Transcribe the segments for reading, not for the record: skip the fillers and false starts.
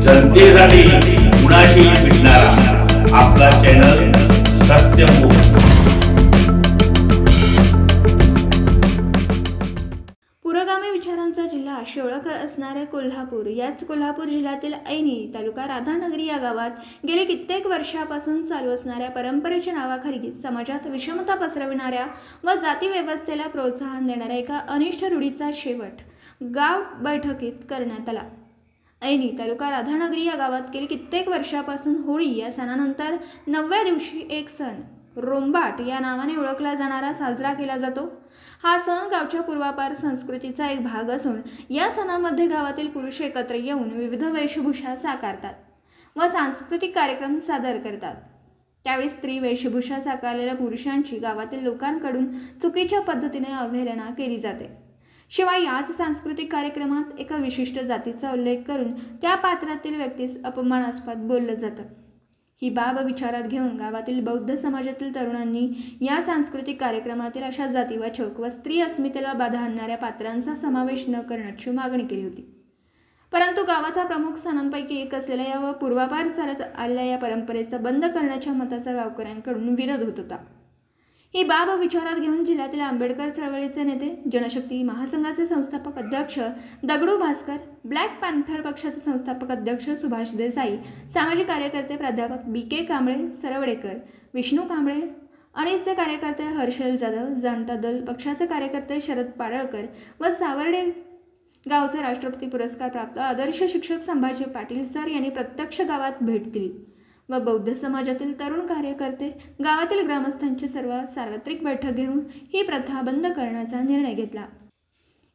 जनतेसाठी कुणाशी भेटणारा आपला चॅनल सत्यमुख। पुरोगामी विचारांचा जिल्हा अशी ओळख असणाऱ्या कोल्हापूर, याच कोल्हापूर जिल्ह्यातील ऐनी तालुका राधानगरी या गावात गेली कित्येक वर्षापासून चालू असणाऱ्या परंपरेच्या नावाखाली समाजात विषमता पसरविणाऱ्या व जाती व्यवस्थेला प्रोत्साहन देणाऱ्या एका अनिष्ट रूढीचा शेवट गाव बैठकीत करण्यात आला। ऐनी तालुका राधानगरी या गावात गेली कित्येक वर्षापासून होळी या सणानंतर 9व्या दिवशी एक सण रोंबाट या नावाने ओळखला जाणारा साजरा केला जातो। हा सण गावच्या पूर्वापार संस्कृतीचा एक भाग असून या सणामध्ये गावातील पुरुष एकत्र येऊन विविध वेशभूषा साकारतात व सांस्कृतिक कार्यक्रम सादर करतात। त्यावेळी स्त्री वेशभूषा साकारलेल्या पुरुषांची गावातील लोकांकडून चुकीच्या पद्धतीने अवहेलना केली जाते। शिवाय याच सांस्कृतिक कार्यक्रमात एका विशिष्ट जातीचा उल्लेख करून त्या पात्रातील व्यक्तीस अपमानास्पद बोललं जातं। ही बाब विचारात घेऊन गावातील बौद्ध समाजातील तरुणांनी या सांस्कृतिक कार्यक्रमातील अशा जातीवाचक व स्त्री अस्मितेला बाधा आणणाऱ्या पात्रांचा समावेश न करण्याची मागणी केली होती। परंतु गावाचा प्रमुख सणांपैकी एक असलेल्या या व पूर्वापार चालत आलेल्या या परंपरेचा बंद करण्याच्या मताचा गावकऱ्यांकडून विरोध होत होता। ही बाब विचारात घेऊन जिल्ह्यातील आंबेडकर चळवळीचे नेते, जनशक्ती महासंघाचे संस्थापक अध्यक्ष दगडू भास्कर, ब्लॅक पॅन्थर पक्षाचे संस्थापक अध्यक्ष सुभाष देसाई, सामाजिक कार्यकर्ते प्राध्यापक BK कांबळे सरवडेकर, विष्णू कांबळे, अनिसचे कार्यकर्ते हर्षल जाधव, जनता दल पक्षाचे कार्यकर्ते शरद पाडळकर व सावर्डे गावचे राष्ट्रपती पुरस्कार प्राप्त आदर्श शिक्षक संभाजी पाटील सर यांनी प्रत्यक्ष गावात भेट दिली व बौद्ध समाजातील तरुण कार्यकर्ते गावातील ग्रामस्थांची सार्वत्रिक बैठक घेऊन ही प्रथा बंद करण्याचा निर्णय घेतला।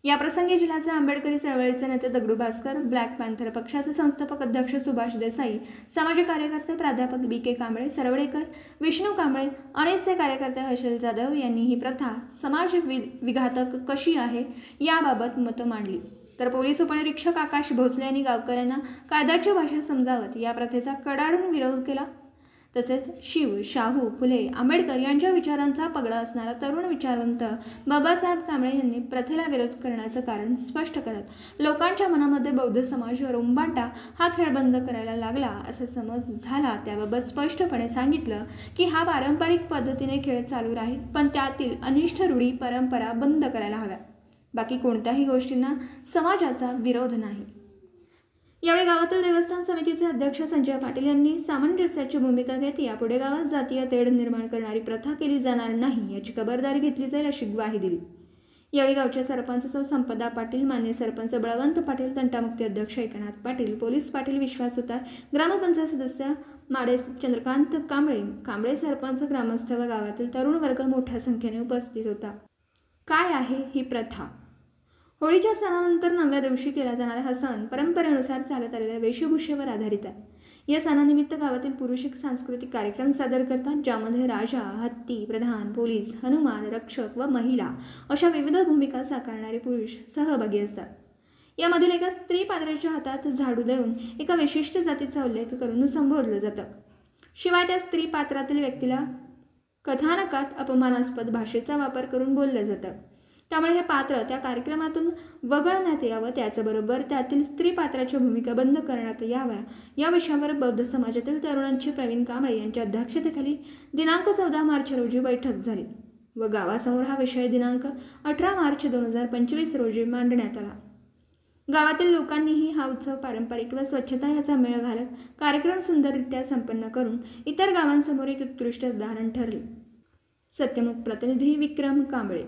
या प्रसंगी जिल्ह्याचे आंबेडकरी चळवळीचे नेते दगडू भास्कर, ब्लॅक पॅन्थर पक्षाचे संस्थापक अध्यक्ष सुभाष देसाई, सामाजिक कार्यकर्ते प्राध्यापक BK कांबळे सरवडेकर, विष्णू कांबळे, अनिसचे कार्यकर्ते हर्षल जाधव यांनी ही प्रथा समाज विघातक कशी आहे याबाबत मतं मांडली। तर पोलीस उपनिरीक्षक आकाश भोसले यांनी गावकऱ्यांना कायद्याची भाषा समजावत या प्रथेचा कडाडून विरोध केला। तसेच शिव, शाहू, फुले, आंबेडकर यांच्या विचारांचा पगडा असणारा तरुण विचारवंत बाबासाहेब कांबळे यांनी प्रथेला विरोध करण्याचं कारण स्पष्ट करत लोकांच्या मनामध्ये बौद्ध समाज रोंबाटा हा खेळ बंद करायला लागला असा समज झाला त्याबाबत स्पष्टपणे सांगितलं की हा पारंपरिक पद्धतीने खेळ चालू राहील, पण त्यातील अनिष्ट रूढी परंपरा बंद करायला हव्या, बाकी कोणत्याही गोष्टींना समाजाचा विरोध नाही। यावेळी गावातील देवस्थान समितीचे अध्यक्ष संजय पाटील यांनी सामंजस्याची भूमिका घेत यापुढे गावात जातीय तेढ निर्माण करणारी प्रथा केली जाणार नाही याची खबरदारी घेतली जाईल अशी ग्वाही दिली। यावेळी गावचे सरपंच सौ संपदा पाटील, मान्य सरपंच बळवंत पाटील, तंटामुक्ती अध्यक्ष एकनाथ पाटील, पोलीस पाटील विश्वास सुतार, ग्रामपंचायत सदस्य माडे चंद्रकांत कांबळे सरपंच, ग्रामस्थ व गावातील तरुण वर्ग मोठ्या संख्येने उपस्थित होता। काय आहे ही प्रथा? होळीच्या सणानंतर 9व्या दिवशी केला जाणारा हा सण परंपरेनुसार चालत आलेल्या वेशभूषेवर आधारित आहे। या सणानिमित्त गावातील पुरुष एक सांस्कृतिक कार्यक्रम सादर करतात ज्यामध्ये राजा, हत्ती, प्रधान, पोलीस, हनुमान, रक्षक व महिला अशा विविध भूमिका साकारणारे पुरुष सहभागी असतात। यामधील एका स्त्री पात्राच्या हातात झाडू देऊन एका विशिष्ट जातीचा उल्लेख करून संबोधलं जातं। शिवाय त्या स्त्री पात्रातील व्यक्तीला कथानकात अपमानास्पद भाषेचा वापर करून बोललं जातं। त्यामुळे हे पात्र त्या कार्यक्रमातून वगळण्यात यावं, त्याचबरोबर त्यातील स्त्री पात्राच्या भूमिका बंद करण्यात याव्या या विषयावर बौद्ध समाजातील तरुणांचे प्रवीण कांबळे यांच्या अध्यक्षतेखाली दिनांक 14 मार्च रोजी बैठक झाली व गावासमोर हा विषय दिनांक 18 मार्च 2025 रोजी मांडण्यात आला। गावातील लोकांनीही हा उत्सव पारंपरिक व स्वच्छता याचा मेळ घालत कार्यक्रम सुंदररित्या संपन्न करून इतर गावांसमोर एक उत्कृष्ट उदाहरण ठरले। सत्यमुख प्रतिनिधी विक्रम कांबळे।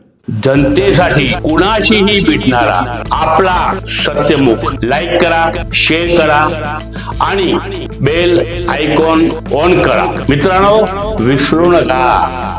जनतेसाठी कुणाशीही भेटणारा आपला सत्यमुख। लाईक करा, शेअर करा आणि बेल आयकॉन ऑन करा। मित्रांनो, विसरू नका।